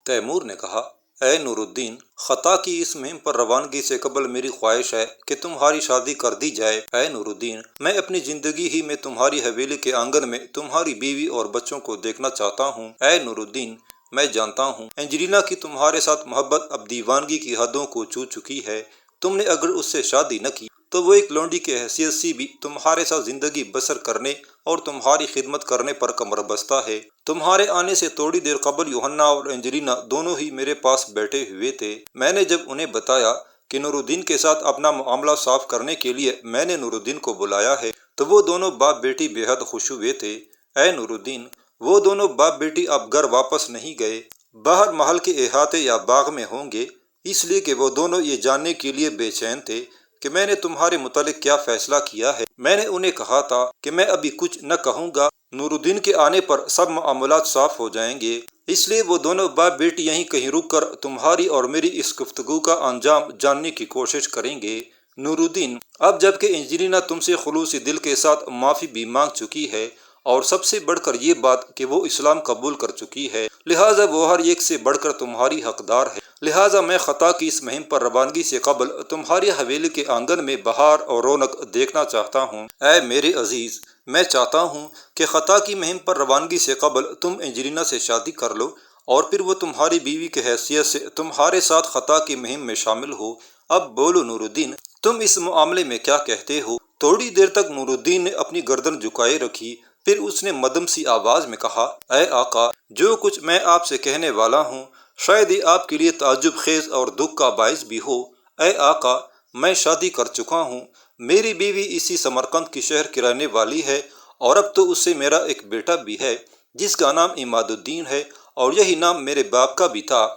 Timur نے کہا، اے نور الدین، خطا کی اس مہم پر روانگی سے قبل میری خواہش ہے کہ تمہاری شادی کر دی جائے۔ اے نور الدین، میں اپنی زندگی ہی میں تمہاری حویلی کے آنگن میں تمہاری بیوی اور بچوں کو دیکھنا چاہتا ہوں۔ اے نور الدین، میں جانتا ہوں اینجلینا کی تمہارے ساتھ محبت اب دیوانگی کی حدوں کو چھو چکی ہے۔ تم نے اگر اس سے شادی نہ کی تو وہ ایک لونڈی کی حیثیت سے بھی تمہارے ساتھ زندگی بسر کرنے اور تمہاری خدمت کرنے پر کمر بستہ ہے۔ تمہارے آنے سے تھوڑی دیر قبل یوحنا اور اینجلینا دونوں ہی میرے پاس بیٹھے ہوئے تھے۔ میں نے جب انہیں بتایا کہ نور الدین کے ساتھ اپنا معاملہ صاف کرنے کے لیے میں نے نور الدین کو بلایا ہے تو وہ دونوں باپ بیٹی بے حد خوش ہوئے تھے۔ اے نور الدین، وہ دونوں باپ بیٹی اب گھر واپس نہیں گئے، باہر محل کے احاطے یا باغ میں ہوں گے، اس لیے کہ وہ دونوں یہ جاننے کے لیے بے چین تھے کہ میں نے تمہارے متعلق کیا فیصلہ کیا ہے۔ میں نے انہیں کہا تھا کہ میں ابھی کچھ نہ کہوں گا، نور الدین کے آنے پر سب معاملات صاف ہو جائیں گے، اس لیے وہ دونوں باپ بیٹی یہیں کہیں رک کر تمہاری اور میری اس گفتگو کا انجام جاننے کی کوشش کریں گے۔ نور الدین، اب جب کہ اینجلینا تم سے خلوص دل کے ساتھ معافی بھی مانگ چکی ہے اور سب سے بڑھ کر یہ بات کہ وہ اسلام قبول کر چکی ہے، لہٰذا وہ ہر ایک سے بڑھ کر تمہاری حقدار ہے، لہٰذا میں خطا کی اس مہم پر روانگی سے قبل تمہاری حویلی کے آنگن میں بہار اور رونق دیکھنا چاہتا ہوں۔ اے میرے عزیز، میں چاہتا ہوں کہ خطا کی مہم پر روانگی سے قبل تم اینجلینا سے شادی کر لو اور پھر وہ تمہاری بیوی کی حیثیت سے تمہارے ساتھ خطا کی مہم میں شامل ہو۔ اب بولو نور الدین، تم اس معاملے میں کیا کہتے ہو؟ تھوڑی دیر تک نور الدین نے اپنی گردن جھکائے رکھی، پھر اس نے مدھم سی آواز میں کہا، اے آقا، جو کچھ میں آپ سے کہنے والا ہوں شاید یہ آپ کے لیے تعجب خیز اور دکھ کا باعث بھی ہو۔ اے آقا، میں شادی کر چکا ہوں، میری بیوی اسی سمرقند کی شہر کی رہنے والی ہے اور اب تو اس سے میرا ایک بیٹا بھی ہے جس کا نام عماد الدین ہے اور یہی نام میرے باپ کا بھی تھا۔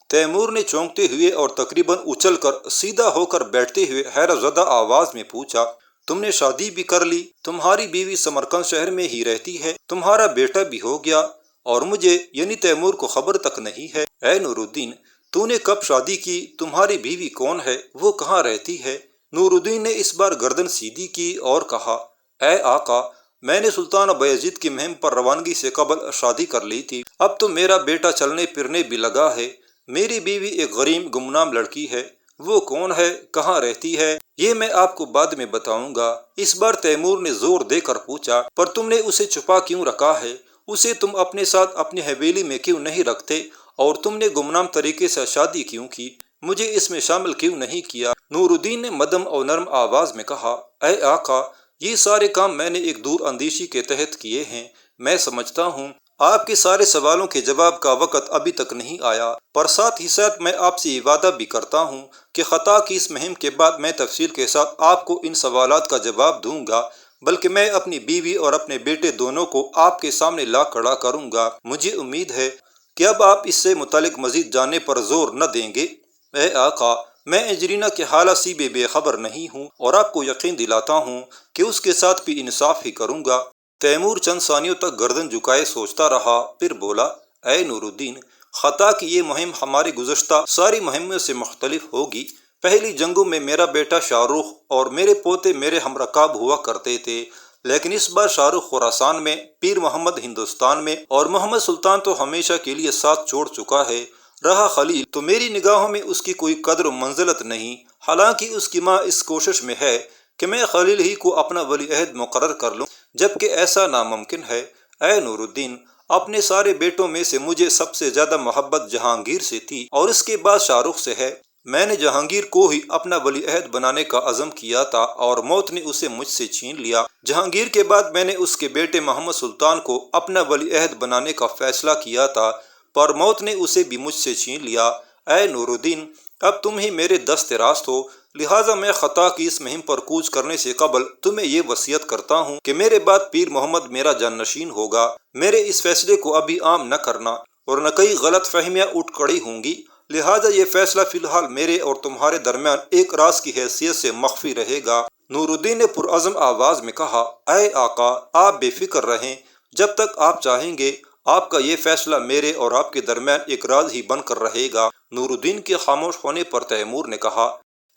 تیمور نے چونکتے ہوئے اور تقریباً اچھل کر سیدھا ہو کر بیٹھتے ہوئے حیرت زدہ آواز میں پوچھا، تم نے شادی بھی کر لی، تمہاری بیوی سمرقند شہر میں ہی رہتی ہے، تمہارا بیٹا بھی ہو گیا اور مجھے یعنی تیمور کو خبر تک نہیں ہے۔ اے نور الدین، تو نے کب شادی کی؟ تمہاری بیوی کون ہے؟ وہ کہاں رہتی ہے؟ نور الدین نے اس بار گردن سیدھی کی اور کہا، اے آقا، میں نے سلطان بایزید کی مہم پر روانگی سے قبل شادی کر لی تھی، اب تو میرا بیٹا چلنے پھرنے بھی لگا ہے، میری بیوی ایک غریب گمنام لڑکی ہے، وہ کون ہے، کہاں رہتی ہے، یہ میں آپ کو بعد میں بتاؤں گا۔ اس بار تیمور نے زور دے کر پوچھا، پر تم نے اسے چھپا کیوں رکھا ہے؟ اسے تم اپنے ساتھ اپنی حویلی میں کیوں نہیں رکھتے اور تم نے گمنام طریقے سے شادی کیوں کی؟ مجھے اس میں شامل کیوں نہیں کیا؟ نور الدین نے مدھم اور نرم آواز میں کہا، اے آقا، یہ سارے کام میں نے ایک دور اندیشی کے تحت کیے ہیں، میں سمجھتا ہوں آپ کے سارے سوالوں کے جواب کا وقت ابھی تک نہیں آیا، پر ساتھ ہی ساتھ میں آپ سے یہ وعدہ بھی کرتا ہوں کہ خطا کی اس مہم کے بعد میں تفصیل کے ساتھ آپ کو ان سوالات کا جواب دوں گا، بلکہ میں اپنی بیوی اور اپنے بیٹے دونوں کو آپ کے سامنے لا کھڑا کروں گا۔ مجھے امید ہے کہ اب آپ اس سے متعلق مزید جاننے پر زور نہ دیں گے۔ اے آقا، میں اینجلینا کے حالات سے بے خبر نہیں ہوں اور آپ کو یقین دلاتا ہوں کہ اس کے ساتھ بھی انصاف ہی کروں گا۔ تیمور چند ثانیوں تک گردن جھکائے سوچتا رہا، پھر بولا، اے نور الدین، خطا کی یہ مہم ہماری گزشتہ ساری مہموں سے مختلف ہوگی۔ پہلی جنگوں میں میرا بیٹا شاہ رخ اور میرے پوتے میرے ہمرکاب ہوا کرتے تھے، لیکن اس بار شاہ رخ خراسان میں، پیر محمد ہندوستان میں اور محمد سلطان تو ہمیشہ کے لیے ساتھ چھوڑ چکا ہے۔ رہا خلیل تو میری نگاہوں میں اس کی کوئی قدر و منزلت نہیں، حالانکہ اس کی ماں اس کوشش میں ہے کہ میں خلیل ہی کو اپنا ولی عہد مقرر کر لوں، جبکہ ایسا ناممکن ہے۔ اے نور الدین، اپنے سارے بیٹوں میں سے مجھے سب سے زیادہ محبت جہانگیر سے تھی اور اس کے بعد شاہ رخ سے ہے۔ میں نے جہانگیر کو ہی اپنا ولی عہد بنانے کا عزم کیا تھا اور موت نے اسے مجھ سے چھین لیا۔ جہانگیر کے بعد میں نے اس کے بیٹے محمد سلطان کو اپنا ولی عہد بنانے کا فیصلہ کیا تھا، پر موت نے اسے بھی مجھ سے چھین لیا۔ اے نور الدین، اب تم ہی میرے دست راست ہو، لہٰذا میں خطا کی اس مہم پر کوچ کرنے سے قبل تمہیں یہ وصیت کرتا ہوں کہ میرے بعد پیر محمد میرا جانشین ہوگا۔ میرے اس فیصلے کو ابھی عام نہ کرنا ورنہ کئی غلط فہمیاں اٹھ کھڑی ہوں گی، لہٰذا یہ فیصلہ فی الحال میرے اور تمہارے درمیان ایک راز کی حیثیت سے مخفی رہے گا۔ نور الدین نے پرعزم آواز میں کہا، اے آقا، آپ بے فکر رہیں، جب تک آپ چاہیں گے آپ کا یہ فیصلہ میرے اور آپ کے درمیان ایک راز ہی بن کر رہے گا۔ نور الدین کے خاموش ہونے پر تیمور نے کہا،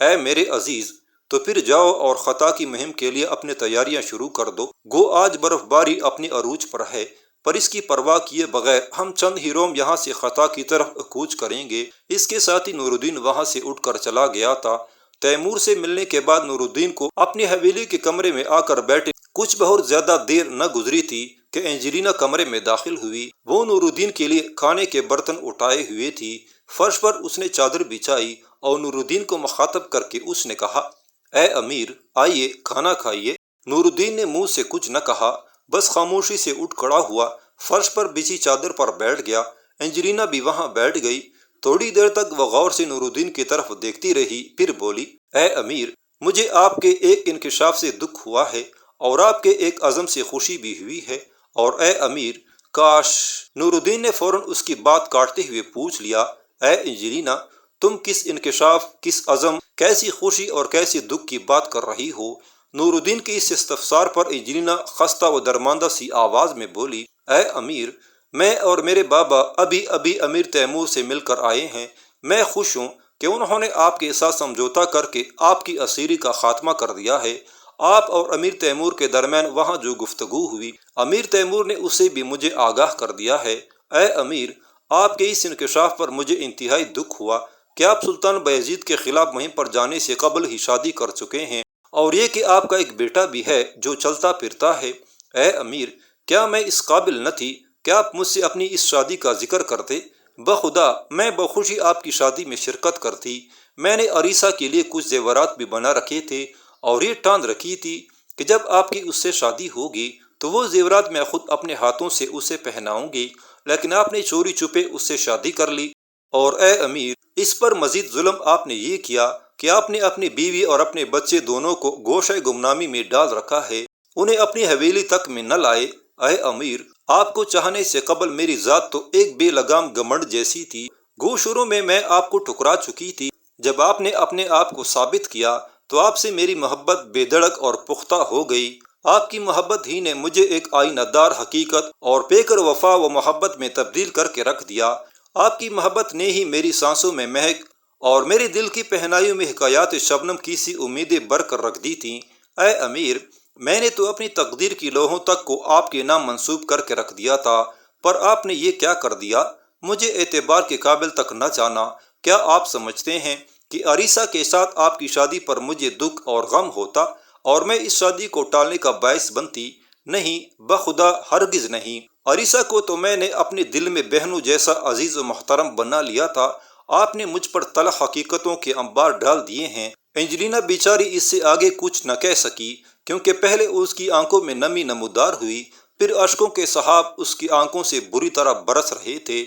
اے میرے عزیز، تو پھر جاؤ اور خطا کی مہم کے لیے اپنی تیاریاں شروع کر دو۔ گو آج برف باری اپنی عروج پر ہے، پر اس کی پرواہ کیے بغیر ہم چند ہی روم یہاں سے خطا کی طرف کوچ کریں گے۔ اس کے ساتھ ہی نور الدین وہاں سے اٹھ کر چلا گیا تھا۔ تیمور سے ملنے کے بعد نور الدین کو اپنی حویلی کے کمرے میں آ کر بیٹھے کچھ بہت زیادہ دیر نہ گزری تھی کہ اینجلینا کمرے میں داخل ہوئی۔ وہ نور الدین کے لیے کھانے کے برتن اٹھائے ہوئے تھی۔ فرش پر اس نے چادر بچھائی اور نور الدین کو مخاطب کر کے اس نے کہا، اے امیر، آئیے کھانا کھائیے۔ نور الدین نے منہ سے کچھ نہ کہا، بس خاموشی سے اٹھ کھڑا ہوا، فرش پر بچھی چادر پر بیٹھ گیا۔ اینجلینا بھی وہاں بیٹھ گئی۔ تھوڑی دیر تک وہ غور سے نور الدین کی طرف دیکھتی رہی، پھر بولی، اے امیر، مجھے آپ کے ایک انکشاف سے دکھ ہوا ہے اور آپ کے ایک عزم سے خوشی بھی ہوئی ہے، اور اے امیر کاش۔ نور الدین نے فوراً اس کی بات کاٹتے ہوئے پوچھ لیا، اے اینجلینا، تم کس انکشاف، کس عزم، کیسی خوشی اور کیسی دکھ کی بات کر رہی ہو؟ نور الدین کے اس استفسار پر اینجلینا خستہ و درماندہ سی آواز میں بولی، اے امیر، میں اور میرے بابا ابھی امیر تیمور سے مل کر آئے ہیں۔ میں خوش ہوں کہ انہوں نے آپ کے ساتھ سمجھوتا کر کے آپ کی اسیری کا خاتمہ کر دیا ہے۔ آپ اور امیر تیمور کے درمیان وہاں جو گفتگو ہوئی، امیر تیمور نے اسے بھی مجھے آگاہ کر دیا ہے۔ اے امیر، آپ کے اس انکشاف پر مجھے انتہائی دکھ ہوا کہ آپ سلطان بایزید کے خلاف مہم پر جانے سے قبل ہی شادی کر چکے ہیں، اور یہ کہ آپ کا ایک بیٹا بھی ہے جو چلتا پھرتا ہے۔ اے امیر، کیا میں اس قابل نہ تھی کہ آپ مجھ سے اپنی اس شادی کا ذکر کرتے؟ بخدا میں بخوشی آپ کی شادی میں شرکت کرتی۔ میں نے عریسہ کے لیے کچھ زیورات بھی بنا رکھے تھے اور یہ ٹاند رکھی تھی کہ جب آپ کی اس سے شادی ہوگی تو وہ زیورات میں خود اپنے ہاتھوں سے اسے پہناؤں گی، لیکن آپ نے چوری چھپے اس سے شادی کر لی۔ اور اے امیر، اس پر مزید ظلم آپ نے یہ کیا کہ آپ نے اپنی بیوی اور اپنے بچے دونوں کو گوشہ گمنامی میں ڈال رکھا ہے، انہیں اپنی حویلی تک میں نہ لائے۔ اے امیر، آپ کو چاہنے سے قبل میری ذات تو ایک بے لگام گھمنڈ جیسی تھی۔ گو شروع میں آپ کو ٹھکرا چکی تھی۔ جب آپ نے اپنے آپ کو ثابت کیا تو آپ سے میری محبت بے دھڑک اور پختہ ہو گئی۔ آپ کی محبت ہی نے مجھے ایک آئینہ دار حقیقت اور پیکر وفا و محبت میں تبدیل کر کے رکھ دیا۔ آپ کی محبت نے ہی میری سانسوں میں مہک اور میرے دل کی پہنائیوں میں حکایات شبنم کی سی امیدیں بر کر رکھ دی تھیں۔ اے امیر، میں نے تو اپنی تقدیر کی لوحوں تک کو آپ کے نام منسوب کر کے رکھ دیا تھا، پر آپ نے یہ کیا کر دیا؟ مجھے اعتبار کے قابل تک نہ جانا۔ کیا آپ سمجھتے ہیں کہ عریسہ کے ساتھ آپ کی شادی پر مجھے دکھ اور غم ہوتا اور میں اس شادی کو ٹالنے کا باعث بنتی؟ نہیں، بخدا ہرگز نہیں۔ عریسہ کو تو میں نے اپنے دل میں بہنوں جیسا عزیز و محترم بنا لیا تھا۔ آپ نے مجھ پر تلخ حقیقتوں کے انبار ڈال دیے ہیں۔ اینجلینا بیچاری اس سے آگے کچھ نہ کہہ سکی، کیونکہ پہلے اس کی آنکھوں میں نمی نمودار ہوئی، پھر اشکوں کے سحاب اس کی آنکھوں سے بری طرح برس رہے تھے۔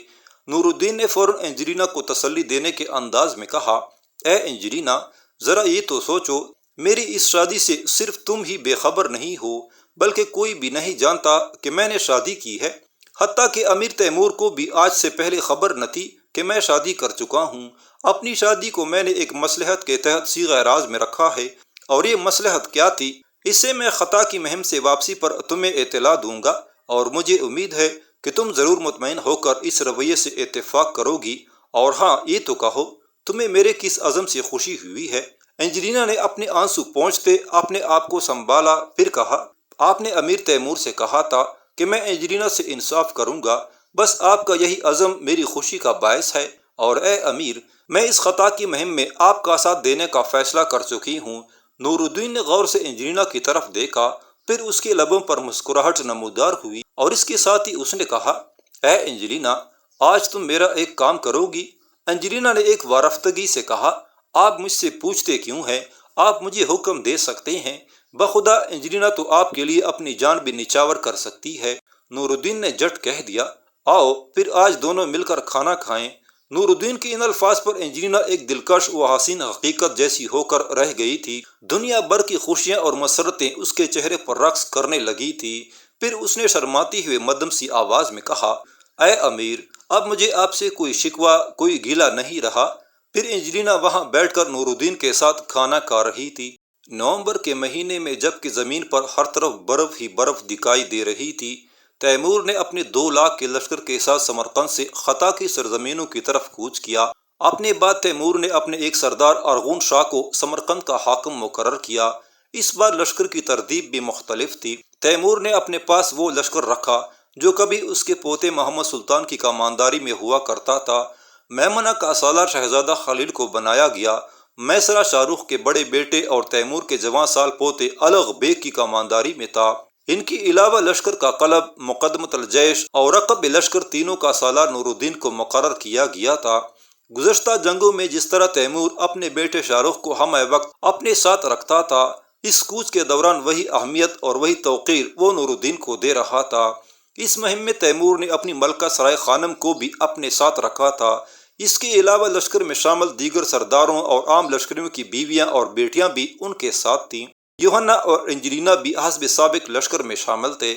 نور الدین نے فوراً اینجلینا کو تسلی دینے کے انداز میں کہا، اے اینجلینا، ذرا یہ تو سوچو، میری اس شادی سے صرف تم ہی بے خبر نہیں ہو، بلکہ کوئی بھی نہیں جانتا کہ میں نے شادی کی ہے۔ حتیٰ کہ امیر تیمور کو بھی آج سے پہلے خبر نہ تھی کہ میں شادی کر چکا ہوں۔ اپنی شادی کو میں نے ایک مصلحت کے تحت صیغہ راز میں رکھا ہے، اور یہ مصلحت کیا تھی، اس سے میں خطا کی مہم سے واپسی پر تمہیں اطلاع دوں گا، اور مجھے امید ہے کہ تم ضرور مطمئن ہو کر اس رویے سے اتفاق کرو گی۔ اور ہاں، یہ تو کہو، تمہیں میرے کس عزم سے خوشی ہوئی ہے؟ اینجلینا نے اپنے آنسو پونچھتے اپنے آپ کو سنبھالا، پھر کہا، آپ نے امیر تیمور سے کہا تھا کہ میں اینجلینا سے انصاف کروں گا، بس آپ کا یہی عزم میری خوشی کا باعث ہے۔ اور اے امیر، میں اس خطا کی مہم میں آپ کا ساتھ دینے کا فیصلہ کر چکی ہوں۔ نور الدین نے غور سے اینجلینا کی طرف دیکھا، پھر اس کے لبوں پر مسکراہٹ نمودار ہوئی، اور اس کے ساتھ ہی اس نے کہا، اے اینجلینا، آج تم میرا ایک کام کرو گی؟ اینجلینا نے ایک وارفتگی سے کہا، آپ مجھ سے پوچھتے کیوں ہیں؟ آپ مجھے حکم دے سکتے ہیں۔ بخدا اینجلینا تو آپ کے لیے اپنی جان بھی نچاور کر سکتی ہے۔ نور الدین نے جھٹ کہہ دیا، آؤ پھر آج دونوں مل کر کھانا کھائیں۔ نور الدین کے ان الفاظ پر اینجلینا ایک دلکش و حسین حقیقت جیسی ہو کر رہ گئی تھی۔ دنیا بھر کی خوشیاں اور مسرتیں اس کے چہرے پر رقص کرنے لگی تھی۔ پھر اس نے شرماتی ہوئے مدھم سی آواز میں کہا، اے امیر، اب مجھے آپ سے کوئی شکوہ، کوئی گیلا نہیں رہا۔ پھر اینجلینا وہاں بیٹھ کر نور الدین کے ساتھ کھانا کھا رہی تھی۔ نومبر کے مہینے میں جب کہ زمین پر ہر طرف برف ہی برف دکھائی دے رہی تھی، تیمور نے اپنے 2 لاکھ کے لشکر کے ساتھ سمرقند سے خطا کی سرزمینوں کی طرف کوچ کیا اپنے بعد تیمور نے اپنے ایک سردار ارغون شاہ کو سمرقند کا حاکم مقرر کیا۔ اس بار لشکر کی ترتیب بھی مختلف تھی۔ تیمور نے اپنے پاس وہ لشکر رکھا جو کبھی اس کے پوتے محمد سلطان کی کمانداری میں ہوا کرتا تھا۔ میمنہ کا سالار شہزادہ خلیل کو بنایا گیا۔ میسرہ شاہ رخ کے بڑے بیٹے اور تیمور کے جوان سال پوتے الغ بیگ کی کمانداری میں تھا۔ ان کے علاوہ لشکر کا قلب، مقدمۃ الجیش اور رقب لشکر تینوں کا سالار نور الدین کو مقرر کیا گیا تھا۔ گزشتہ جنگوں میں جس طرح تیمور اپنے بیٹے شاہ رخ کو ہمہ وقت اپنے ساتھ رکھتا تھا، اس کوچ کے دوران وہی اہمیت اور وہی توقیر وہ نور الدین کو دے رہا تھا۔ اس مہم میں تیمور نے اپنی ملکہ سرائے خانم کو بھی اپنے ساتھ رکھا تھا۔ اس کے علاوہ لشکر میں شامل دیگر سرداروں اور عام لشکریوں کی بیویاں اور بیٹیاں بھی ان کے ساتھ تھیں۔ یوحنا اور انجلینا بھی حسب سابق لشکر میں شامل تھے۔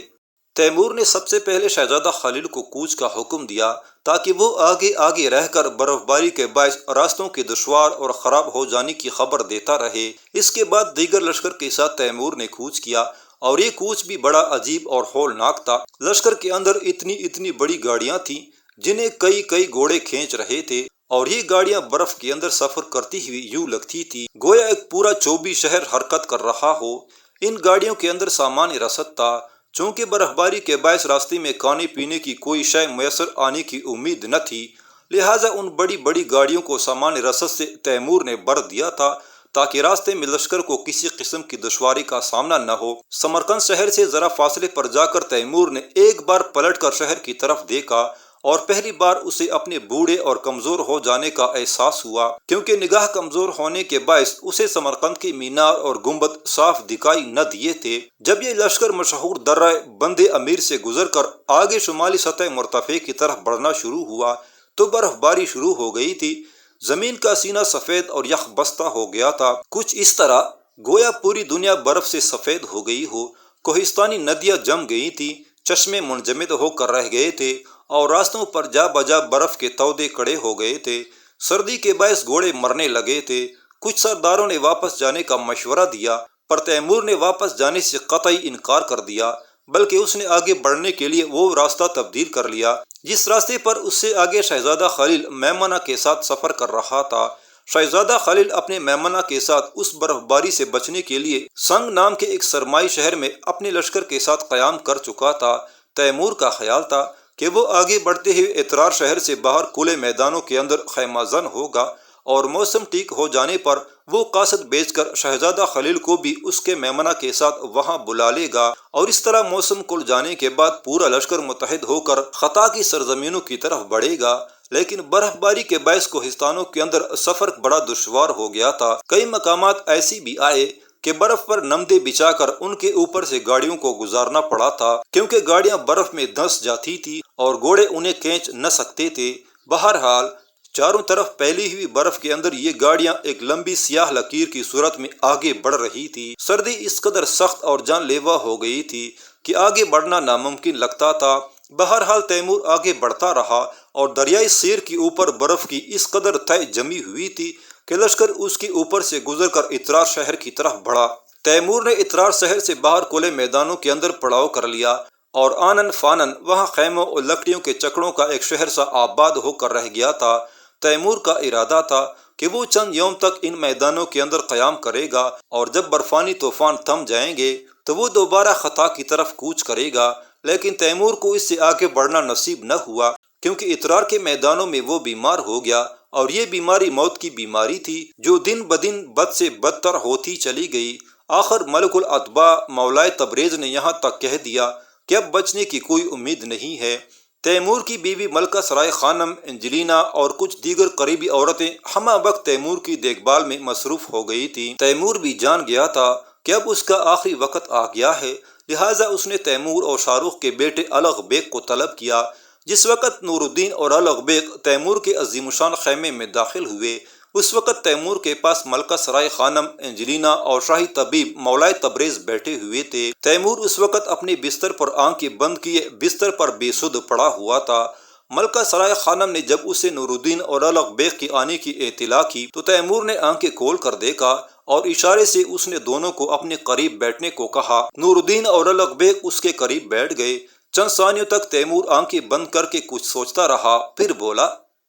تیمور نے سب سے پہلے شہزادہ خلیل کو کوچ کا حکم دیا تاکہ وہ آگے آگے رہ کر برف باری کے باعث راستوں کے دشوار اور خراب ہو جانے کی خبر دیتا رہے۔ اس کے بعد دیگر لشکر کے ساتھ تیمور نے کوچ کیا اور یہ کوچ بھی بڑا عجیب اور ہولناک تھا۔ لشکر کے اندر اتنی بڑی گاڑیاں تھیں جنہیں کئی گھوڑے کھینچ رہے تھے، اور یہ گاڑیاں برف کے اندر سفر کرتی ہوئی یوں لگتی تھی گویا ایک پورا چوبی شہر حرکت کر رہا ہو۔ ان گاڑیوں کے اندر سامان رسد تھا۔ چونکہ برف باری کے باعث راستے میں کھانے پینے کی کوئی شے میسر آنے کی امید نہ تھی، لہٰذا ان بڑی گاڑیوں کو سامان رسد سے تیمور نے بھر دیا تھا تاکہ راستے میں لشکر کو کسی قسم کی دشواری کا سامنا نہ ہو۔ سمرقند شہر سے ذرا فاصلے پر جا کر تیمور نے ایک بار پلٹ کر شہر کی طرف دیکھا اور پہلی بار اسے اپنے بوڑھے اور کمزور ہو جانے کا احساس ہوا، کیونکہ نگاہ کمزور ہونے کے باعث اسے سمرقند کے مینار اور گنبد صاف دکھائی نہ دیے تھے۔ جب یہ لشکر مشہور درہ بند امیر سے گزر کر آگے شمالی سطح مرتفع کی طرف بڑھنا شروع ہوا تو برف باری شروع ہو گئی تھی۔ زمین کا سینہ سفید اور یخ بستہ ہو گیا تھا، کچھ اس طرح گویا پوری دنیا برف سے سفید ہو گئی ہو۔ کوہستانی ندیاں جم گئی تھیں، چشمے منجمد ہو کر رہ گئے تھے اور راستوں پر جا بجا برف کے تودے کڑے ہو گئے تھے۔ سردی کے باعث گھوڑے مرنے لگے تھے۔ کچھ سرداروں نے واپس جانے کا مشورہ دیا، پر تیمور نے واپس جانے سے قطعی انکار کر دیا، بلکہ اس نے آگے بڑھنے کے لیے وہ راستہ تبدیل کر لیا جس راستے پر اس سے آگے شہزادہ خلیل میمنہ کے ساتھ سفر کر رہا تھا۔ شہزادہ خلیل اپنے میمنہ کے ساتھ اس برف باری سے بچنے کے لیے سنگ نام کے ایک سرمائی شہر میں اپنے لشکر کے ساتھ قیام کر چکا تھا۔ تیمور کا خیال تھا کہ وہ آگے بڑھتے ہوئے اترار شہر سے باہر کھلے میدانوں کے اندر خیمہ زن ہوگا اور موسم ٹھیک ہو جانے پر وہ قاصد بھیج کر شہزادہ خلیل کو بھی اس کے میمنہ کے ساتھ وہاں بلا لے گا، اور اس طرح موسم کھل جانے کے بعد پورا لشکر متحد ہو کر خطا کی سرزمینوں کی طرف بڑھے گا۔ لیکن برف باری کے باعث کوہستانوں کے اندر سفر بڑا دشوار ہو گیا تھا۔ کئی مقامات ایسی بھی آئے کہ برف پر نمدے بچھا کر ان کے اوپر سے گاڑیوں کو گزارنا پڑا تھا، کیونکہ گاڑیاں برف میں دھنس جاتی تھی اور گھوڑے انہیں کھینچ نہ سکتے تھے۔ بہرحال چاروں طرف پھیلی ہوئی برف کے اندر یہ گاڑیاں ایک لمبی سیاہ لکیر کی صورت میں آگے بڑھ رہی تھی۔ سردی اس قدر سخت اور جان لیوا ہو گئی تھی کہ آگے بڑھنا ناممکن لگتا تھا۔ بہرحال تیمور آگے بڑھتا رہا اور دریائے سیر کے اوپر برف کی اس قدر تہ جمی ہوئی تھی کہ لشکر اس کے اوپر سے گزر کر اترار شہر کی طرف بڑھا۔ تیمور نے اترار شہر سے باہر کھلے میدانوں کے اندر پڑاؤ کر لیا اور آنن فانن وہاں خیموں اور لکڑیوں کے چکڑوں کا ایک شہر سا آباد ہو کر رہ گیا تھا۔ تیمور کا ارادہ تھا کہ وہ چند یوم تک ان میدانوں کے اندر قیام کرے گا اور جب برفانی طوفان تھم جائیں گے تو وہ دوبارہ خطا کی طرف کوچ کرے گا، لیکن تیمور کو اس سے آگے بڑھنا نصیب نہ ہوا، کیونکہ اترار کے میدانوں میں وہ بیمار ہو گیا، اور یہ بیماری موت کی بیماری تھی جو دن بدن بد سے بدتر ہوتی چلی گئی۔ آخر ملک الاتباع مولائے تبریز نے یہاں تک کہہ دیا کہ اب بچنے کی کوئی امید نہیں ہے۔ تیمور کی بیوی ملکہ سرائے خانم انجلینا اور کچھ دیگر قریبی عورتیں ہمہ وقت تیمور کی دیکھ بھال میں مصروف ہو گئی تھیں۔ تیمور بھی جان گیا تھا کہ اب اس کا آخری وقت آ گیا ہے، لہٰذا اس نے تیمور اور شاہ رخ کے بیٹے الغ بیگ کو طلب کیا۔ جس وقت نور الدین اور الغ بیگ تیمور کے عظیم الشان خیمے میں داخل ہوئے، اس وقت تیمور کے پاس ملکہ سرائے خانم انجلینا اور شاہی طبیب مولائے تبریز بیٹھے ہوئے تھے۔ تیمور اس وقت اپنے بستر پر آنکھیں بند کیے بستر پر بے سدھ پڑا ہوا تھا۔ ملکہ سرائے خانم نے جب اسے نور الدین اور الغ بیگ کے آنے کی اطلاع کی تو تیمور نے آنکھیں کھول کر دیکھا اور اشارے سے اس نے دونوں کو اپنے قریب بیٹھنے کو کہا۔ نور الدین اور الغ بیگ اس کے قریب بیٹھ گئے۔ چند ثانیوں تک تیمور آنکھیں بند کر کے کچھ سوچتا رہا، پھر بولا،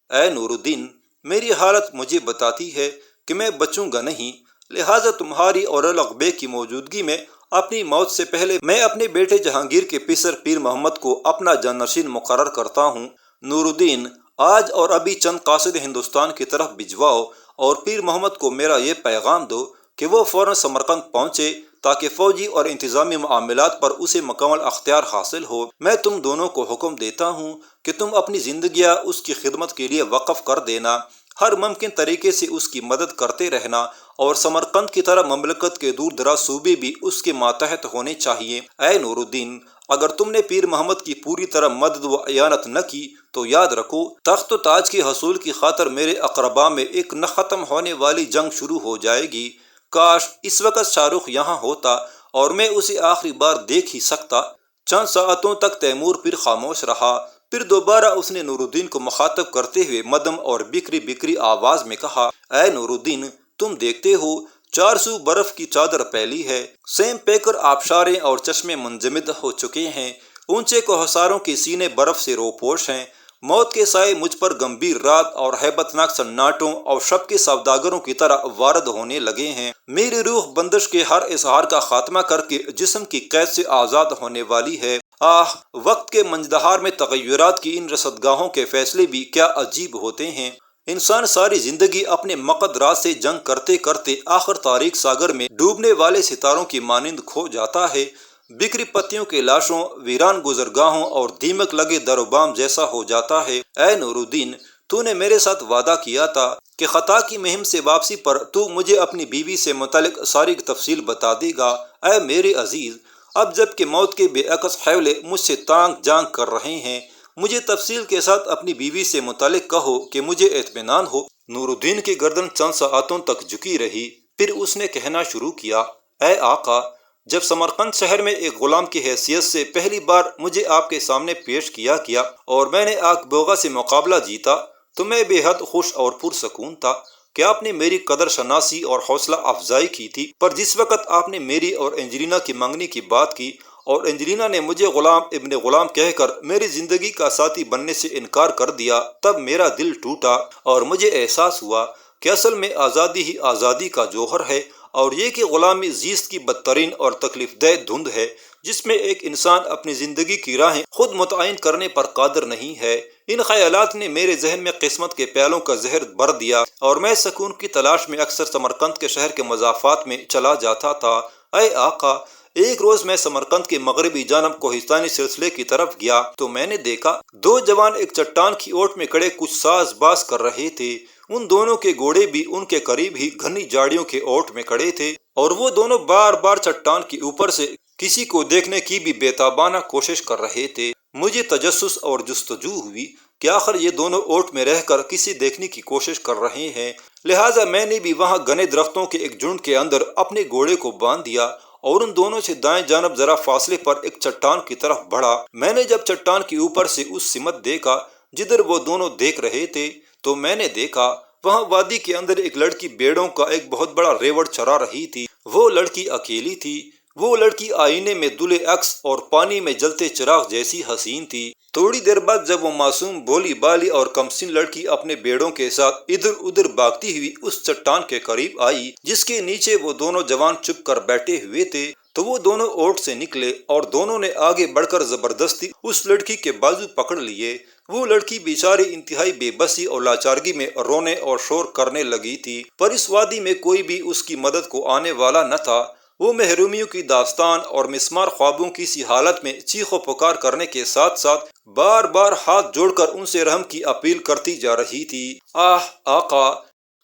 اے نور الدین، میری حالت مجھے بتاتی ہے کہ میں بچوں گا نہیں، لہٰذا تمہاری اور الغبے کی موجودگی میں اپنی موت سے پہلے میں اپنے بیٹے جہانگیر کے پسر پیر محمد کو اپنا جانشین مقرر کرتا ہوں۔ نور الدین، آج اور ابھی چند قاصد ہندوستان کی طرف بھجواؤ اور پیر محمد کو میرا یہ پیغام دو کہ وہ فوراً سمرقند پہنچے تاکہ فوجی اور انتظامی معاملات پر اسے مکمل اختیار حاصل ہو۔ میں تم دونوں کو حکم دیتا ہوں کہ تم اپنی زندگیاں اس کی خدمت کے لیے وقف کر دینا، ہر ممکن طریقے سے اس کی مدد کرتے رہنا، اور سمرقند کی طرح مملکت کے دور دراز صوبے بھی اس کے ماتحت ہونے چاہیے۔ اے نور الدین، اگر تم نے پیر محمد کی پوری طرح مدد و اعانت نہ کی تو یاد رکھو، تخت و تاج کے حصول کی خاطر میرے اقربا میں ایک نہ ختم ہونے والی جنگ شروع ہو جائے گی۔ کاش اس وقت شاہ رخ یہاں ہوتا اور میں اسے آخری بار دیکھ ہی سکتا۔ چند ساعتوں تک تیمور پیر خاموش رہا، پھر دوبارہ اس نے نور الدین کو مخاطب کرتے ہوئے مدم اور بکری بکری آواز میں کہا، اے نور الدین، تم دیکھتے ہو 400 برف کی چادر پھیلی ہے، سیم پیکر آبشاریں اور چشمے منجمد ہو چکے ہیں، اونچے کوہساروں کے سینے برف سے روپوش ہیں، موت کے سائے مجھ پر گمبھیر رات اور ہیبت ناک سناٹوں اور شب کے سوداگروں کی طرح وارد ہونے لگے ہیں۔ میری روح بندش کے ہر اظہار کا خاتمہ کر کے جسم کی قید سے آزاد ہونے والی ہے۔ آہ، وقت کے منجدہار میں تغیرات کی ان رصدگاہوں کے فیصلے بھی کیا عجیب ہوتے ہیں۔ انسان ساری زندگی اپنے مقدرات سے جنگ کرتے کرتے آخر تاریک ساگر میں ڈوبنے والے ستاروں کی مانند کھو جاتا ہے، بکھری پتیوں کے لاشوں، ویران گزرگاہوں اور دیمک لگے در و بام جیسا ہو جاتا ہے۔ اے نور الدین، تو نے میرے ساتھ وعدہ کیا تھا کہ خطا کی مہم سے واپسی پر تو مجھے اپنی بیوی سے متعلق ساری تفصیل بتا دے گا۔ اے میرے عزیز، اب جب کہ موت کے بے عکس حوالے مجھ سے تانگ جانگ کر رہے ہیں، مجھے تفصیل کے ساتھ اپنی بیوی سے متعلق کہو کہ مجھے اطمینان ہو۔ نور الدین کی گردن چند ساعتوں تک جھکی رہی، پھر اس نے کہنا شروع کیا، اے آقا، جب سمرقند شہر میں ایک غلام کی حیثیت سے پہلی بار مجھے آپ کے سامنے پیش کیا گیا اور میں نے آگ بوغا سے مقابلہ جیتا تو میں بے حد خوش اور پرسکون تھا کہ آپ نے میری قدر شناسی اور حوصلہ افزائی کی تھی، پر جس وقت آپ نے میری اور انجلینا کی منگنی کی بات کی اور انجلینا نے مجھے غلام ابن غلام کہہ کر میری زندگی کا ساتھی بننے سے انکار کر دیا، تب میرا دل ٹوٹا اور مجھے احساس ہوا کہ اصل میں آزادی ہی آزادی کا جوہر ہے، اور یہ کہ غلامی زیست کی بدترین اور تکلیف دہ دھند ہے جس میں ایک انسان اپنی زندگی کی راہیں خود متعین کرنے پر قادر نہیں ہے۔ ان خیالات نے میرے ذہن میں قسمت کے پیالوں کا زہر بھر دیا اور میں سکون کی تلاش میں اکثر سمرقند کے شہر کے مضافات میں چلا جاتا تھا۔ اے آقا، ایک روز میں سمرقند کے مغربی جانب کوہستانی سلسلے کی طرف گیا تو میں نے دیکھا 2 جوان ایک چٹان کی اوٹ میں کھڑے کچھ ساز باز کر رہے تھے۔ ان دونوں کے گھوڑے بھی ان کے قریب ہی گھنی جھاڑیوں کے اوٹ میں کھڑے تھے اور وہ دونوں بار بار چٹان کے اوپر سے کسی کو دیکھنے کی بھی بےتابانہ کوشش کر رہے تھے۔ مجھے تجسس اور جستجو ہوئی کہ آخر یہ دونوں اوٹ میں رہ کر کسی دیکھنے کی کوشش کر رہے ہیں، لہٰذا میں نے بھی وہاں گھنے درختوں کے ایک جھنڈ کے اندر اپنے گھوڑے کو باندھ دیا اور ان دونوں سے دائیں جانب ذرا فاصلے پر ایک چٹان کی طرف بڑھا۔ میں نے جب چٹان کے اوپر سے اس سمت دیکھا جدھر وہ دونوں دیکھ رہے تھے تو میں نے دیکھا وہاں وادی کے اندر ایک لڑکی بیڑوں کا ایک بہت بڑا ریوڑ چرا رہی تھی۔ وہ لڑکی اکیلی تھی، وہ لڑکی آئینے میں دلے عکس اور پانی میں جلتے چراغ جیسی حسین تھی۔ تھوڑی دیر بعد جب وہ معصوم بولی بالی اور کمسن لڑکی اپنے بیڑوں کے ساتھ ادھر ادھر بھاگتی ہوئی اس چٹان کے قریب آئی جس کے نیچے وہ دونوں جوان چپ کر بیٹھے ہوئے تھے تو وہ دونوں اوٹ سے نکلے اور دونوں نے آگے بڑھ کر زبردستی اس لڑکی کے بازو پکڑ لیے۔ وہ لڑکی بیچاری انتہائی بے بسی اور لاچارگی میں رونے اور شور کرنے لگی تھی، پر اس وادی میں کوئی بھی اس کی مدد کو آنے والا نہ تھا۔ وہ محرومیوں کی داستان اور مسمار خوابوں کی سی حالت میں چیخ و پکار کرنے کے ساتھ ساتھ بار بار ہاتھ جوڑ کر ان سے رحم کی اپیل کرتی جا رہی تھی۔ آہ آقا،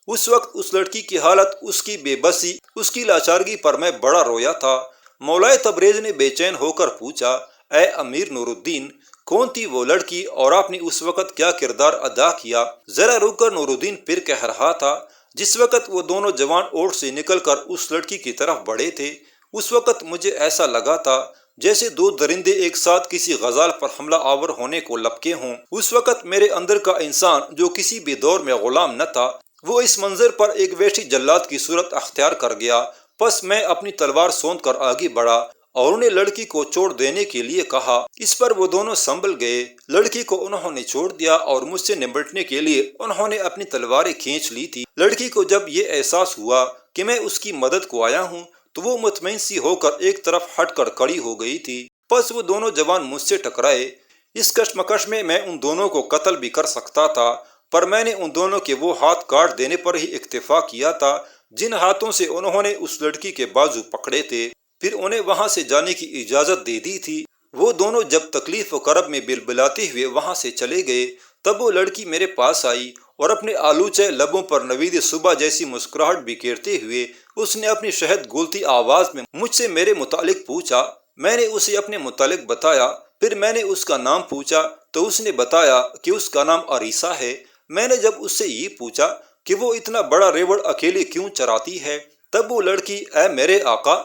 اس وقت اس لڑکی کی حالت، اس کی بے بسی، اس کی لاچارگی پر میں بڑا رویا تھا۔ مولا تبریز نے بے چین ہو کر پوچھا، اے امیر نور الدین، کون تھی وہ لڑکی اور آپ نے اس وقت کیا کردار ادا کیا؟ ذرا رک کر نور الدین پھر کہہ رہا تھا، جس وقت وہ دونوں جوان اوٹ سے نکل کر اس لڑکی کی طرف بڑھے تھے اس وقت مجھے ایسا لگا تھا جیسے 2 درندے ایک ساتھ کسی غزال پر حملہ آور ہونے کو لپکے ہوں۔ اس وقت میرے اندر کا انسان جو کسی بھی دور میں غلام نہ تھا وہ اس منظر پر ایک وحشی جلاد کی صورت اختیار کر گیا۔ پس میں اپنی تلوار سونت کر آگے بڑھا اور انہیں لڑکی کو چھوڑ دینے کے لیے کہا۔ اس پر وہ دونوں سنبھل گئے۔ لڑکی کو انہوں نے چھوڑ دیا اور مجھ سے نمٹنے کے لیے انہوں نے اپنی تلواریں کھینچ لی تھی۔ لڑکی کو جب یہ احساس ہوا کہ میں اس کی مدد کو آیا ہوں تو وہ مطمئن سی ہو کر ایک طرف ہٹ کر کھڑی ہو گئی تھی۔ پس وہ دونوں جوان مجھ سے ٹکرائے۔ اس کشمکش میں ان دونوں کو قتل بھی کر سکتا تھا، پر میں نے ان دونوں کے وہ ہاتھ کاٹ دینے پر ہی اکتفا کیا تھا جن ہاتھوں سے انہوں نے اس لڑکی کے بازو پکڑے تھے۔ پھر انہیں وہاں سے جانے کی اجازت دے دی تھی۔ وہ دونوں جب تکلیف و کرب میں بلبلاتے ہوئے وہاں سے چلے گئے تب وہ لڑکی میرے پاس آئی اور اپنے آلوچے لبوں پر نوید صبح جیسی مسکراہٹ بکھیرتے ہوئے اس نے اپنی شہد گھولتی آواز میں مجھ سے میرے متعلق پوچھا۔ میں نے اسے اپنے متعلق بتایا۔ پھر میں نے اس کا نام پوچھا تو اس نے بتایا کہ اس کا نام عریسہ ہے۔ میں نے جب اس سے یہ پوچھا کہ وہ اتنا بڑا ریوڑ اکیلے کیوں چراتی ہے تب وہ لڑکی اے میرے آقا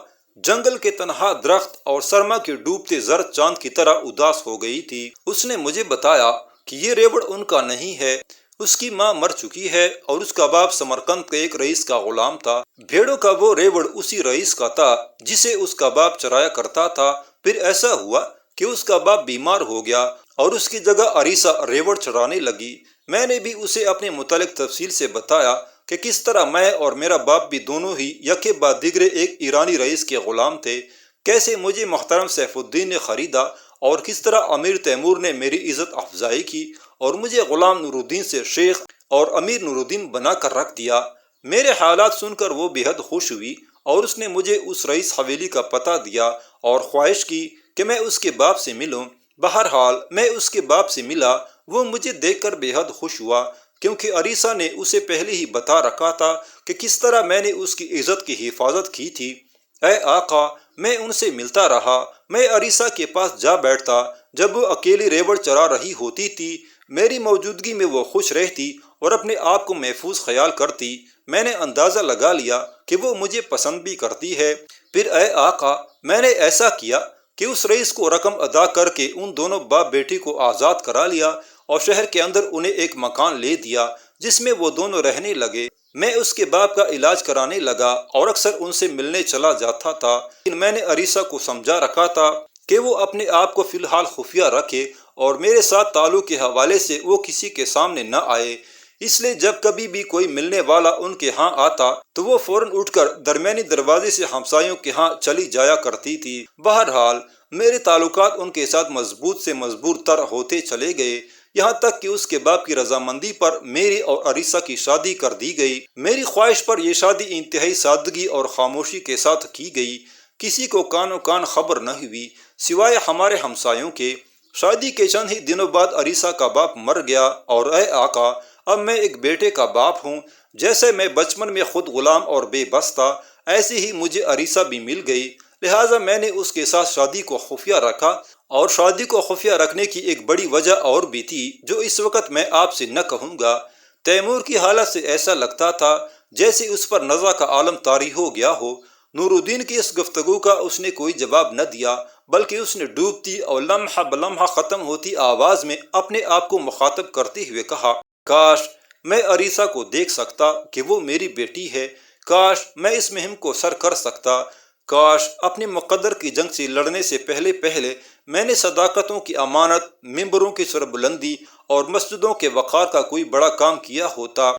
جنگل کے تنہا درخت اور سرما کے ڈوبتے زرد چاند کی طرح اداس ہو گئی تھی۔ اس نے مجھے بتایا کہ یہ ریوڑ ان کا نہیں ہے، اس کی ماں مر چکی ہے اور اس کا باپ سمرقند کے ایک رئیس کا غلام تھا۔ بھیڑوں کا وہ ریوڑ اسی رئیس کا تھا جسے اس کا باپ چرایا کرتا تھا۔ پھر ایسا ہوا کہ اس کا باپ بیمار ہو گیا اور اس کی جگہ عریسہ ریوڑ چرانے لگی۔ میں نے بھی اسے اپنے متعلق تفصیل سے بتایا کہ کس طرح میں اور میرا باپ بھی دونوں ہی یکے بعد دیگرے ایک ایرانی رئیس کے غلام تھے، کیسے مجھے محترم سیف الدین نے خریدا اور کس طرح امیر تیمور نے میری عزت افزائی کی اور مجھے غلام نور الدین سے شیخ اور امیر نور الدین بنا کر رکھ دیا۔ میرے حالات سن کر وہ بے حد خوش ہوئی اور اس نے مجھے اس رئیس حویلی کا پتہ دیا اور خواہش کی کہ میں اس کے باپ سے ملوں۔ بہرحال میں اس کے باپ سے ملا۔ وہ مجھے دیکھ کر بے حد خوش ہوا کیونکہ عریسہ نے اسے پہلے ہی بتا رکھا تھا کہ کس طرح میں نے اس کی عزت کی حفاظت کی تھی۔ اے آقا، میں ان سے ملتا رہا۔ میں عریسہ کے پاس جا بیٹھتا جب وہ اکیلی ریوڑ چرا رہی ہوتی تھی۔ میری موجودگی میں وہ خوش رہتی اور اپنے آپ کو محفوظ خیال کرتی۔ میں نے اندازہ لگا لیا کہ وہ مجھے پسند بھی کرتی ہے۔ پھر اے آقا، میں نے ایسا کیا کہ اس رئیس کو رقم ادا کر کے ان دونوں باپ بیٹی کو آزاد کرا لیا اور شہر کے اندر انہیں ایک مکان لے دیا جس میں وہ دونوں رہنے لگے۔ میں اس کے باپ کا علاج کرانے لگا اور اکثر ان سے ملنے چلا جاتا تھا۔ میں نے عریسہ کو سمجھا رکھا تھا کہ وہ اپنے آپ کو فی الحال خفیہ رکھے اور میرے ساتھ تعلق کے حوالے سے وہ کسی کے سامنے نہ آئے۔ اس لیے جب کبھی بھی کوئی ملنے والا ان کے ہاں آتا تو وہ فوراً اٹھ کر درمیانی دروازے سے ہمسایوں کے ہاں چلی جایا کرتی تھی۔ بہرحال میرے تعلقات ان کے ساتھ مضبوط سے مضبوط تر ہوتے چلے گئے، یہاں تک کہ اس کے باپ کی رضامندی پر میری اور عریسہ کی شادی کر دی گئی۔ میری خواہش پر یہ شادی انتہائی سادگی اور خاموشی کے ساتھ کی گئی۔ کسی کو کان و کان خبر نہ ہوئی سوائے ہمارے ہمسایوں کے۔ شادی کے چند ہی دنوں بعد عریسہ کا باپ مر گیا اور اے آقا، اب میں ایک بیٹے کا باپ ہوں۔ جیسے میں بچپن میں خود غلام اور بے بس تھا ایسے ہی مجھے عریسہ بھی مل گئی، لہٰذا میں نے اس کے ساتھ شادی کو خفیہ رکھا، اور شادی کو خفیہ رکھنے کی ایک بڑی وجہ اور بھی تھی جو اس وقت میں آپ سے نہ کہوں گا۔ تیمور کی حالت سے ایسا لگتا تھا جیسے اس پر نزع کا عالم طاری ہو گیا ہو۔ نور الدین کی اس گفتگو کا اس نے کوئی جواب نہ دیا، بلکہ اس نے ڈوبتی اور لمحہ بلمحہ ختم ہوتی آواز میں اپنے آپ کو مخاطب کرتے ہوئے کہا، کاش میں عریسہ کو دیکھ سکتا کہ وہ میری بیٹی ہے، کاش میں اس مہم کو سر کر سکتا، کاش اپنے مقدر کی جنگ سے لڑنے سے پہلے میں نے صداقتوں کی امانت، ممبروں کی سربلندی اور مسجدوں کے وقار کا کوئی بڑا کام کیا ہوتا۔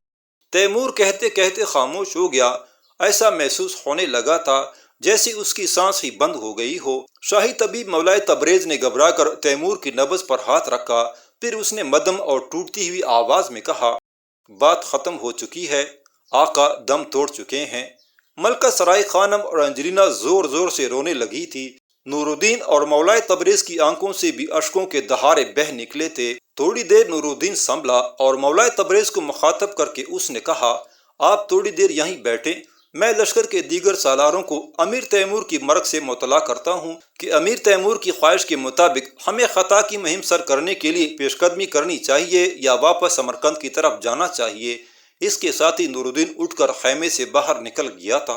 تیمور کہتے کہتے خاموش ہو گیا۔ ایسا محسوس ہونے لگا تھا جیسے اس کی سانس ہی بند ہو گئی ہو۔ شاہی طبیب مولائے تبریز نے گھبرا کر تیمور کی نبض پر ہاتھ رکھا، پھر اس نے مدھم اور ٹوٹتی ہوئی آواز میں کہا، بات ختم ہو چکی ہے، آقا دم توڑ چکے ہیں۔ ملکہ سرائی خانم اور انجلینا زور زور سے رونے لگی تھی۔ نور الدین اور مولائے تبریز کی آنکھوں سے بھی اشکوں کے دہارے بہہ نکلے تھے۔ تھوڑی دیر نور الدین سنبھلا اور مولائے تبریز کو مخاطب کر کے اس نے کہا، آپ تھوڑی دیر یہیں بیٹھیں، میں لشکر کے دیگر سالاروں کو امیر تیمور کی مرگ سے مطلع کرتا ہوں کہ امیر تیمور کی خواہش کے مطابق ہمیں خطا کی مہم سر کرنے کے لیے پیش قدمی کرنی چاہیے یا واپس سمرقند کی طرف جانا چاہیے۔ اس کے ساتھ ہی نور الدین اٹھ کر خیمے سے باہر نکل گیا تھا۔